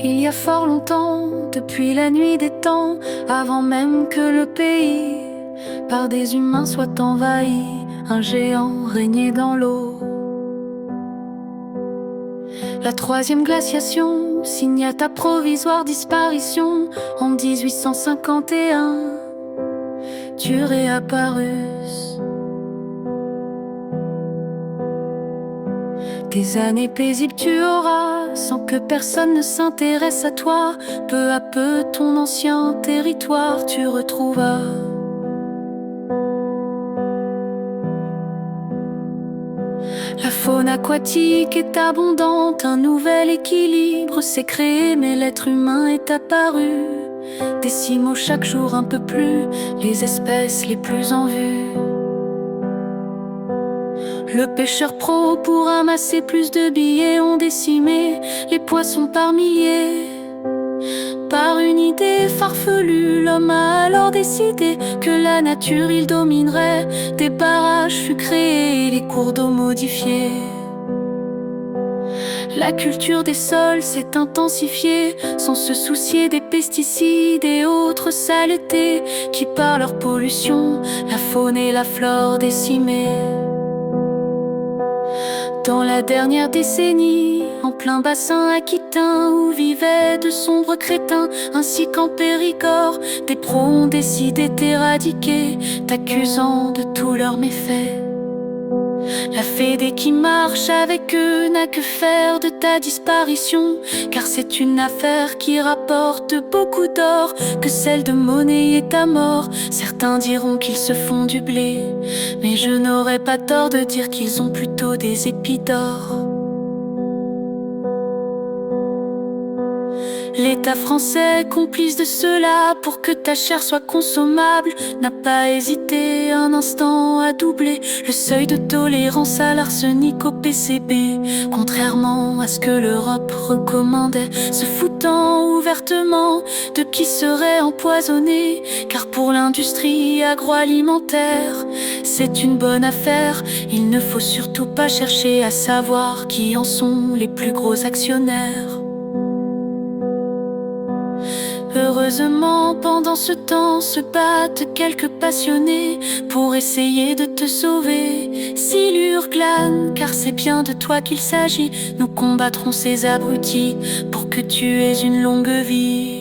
Il y a fort longtemps, depuis la nuit des temps, avant même que le pays par des humains soit envahi, un géant régnait dans l'eau. La troisième glaciation signa ta provisoire disparition en 1851. Tu réapparus. Des années paisibles tu auras, sans que personne ne s'intéresse à toi. Peu à peu ton ancien territoire tu retrouvas. La faune aquatique est abondante, un nouvel équilibre s'est créé, mais l'être humain est apparu. Décimons chaque jour un peu plus les espèces les plus en vue. Le pêcheur pro pour amasser plus de billets ont décimé les poissons par milliers. Par une idée farfelue, l'homme a alors décidé que la nature il dominerait. Des barrages furent créés, les cours d'eau modifiés. La culture des sols s'est intensifiée, sans se soucier des pesticides et autres saletés qui par leur pollution, la faune et la flore décimées. Dans la dernière décennie, en plein bassin aquitain où vivaient de sombres crétins, ainsi qu'en Périgord, des pros ont décidé d'éradiquer, t'accusant de tous leurs méfaits. La fédé qui marche avec eux n'a que faire de ta disparition, car c'est une affaire qui rapporte beaucoup d'or, que celle de monnaie est ta mort. Certains diront qu'ils se font du blé, mais je n'aurais pas tort de dire qu'ils ont plutôt des épis d'or. L'État français, complice de cela pour que ta chair soit consommable, n'a pas hésité un instant à doubler le seuil de tolérance à l'arsenic au PCB, contrairement à ce que l'Europe recommandait, se foutant ouvertement de qui serait empoisonné, car pour l'industrie agroalimentaire, c'est une bonne affaire. Il ne faut surtout pas chercher à savoir qui en sont les plus gros actionnaires. Heureusement, pendant ce temps se battent quelques passionnés pour essayer de te sauver. Silure glane, car c'est bien de toi qu'il s'agit. Nous combattrons ces abrutis pour que tu aies une longue vie.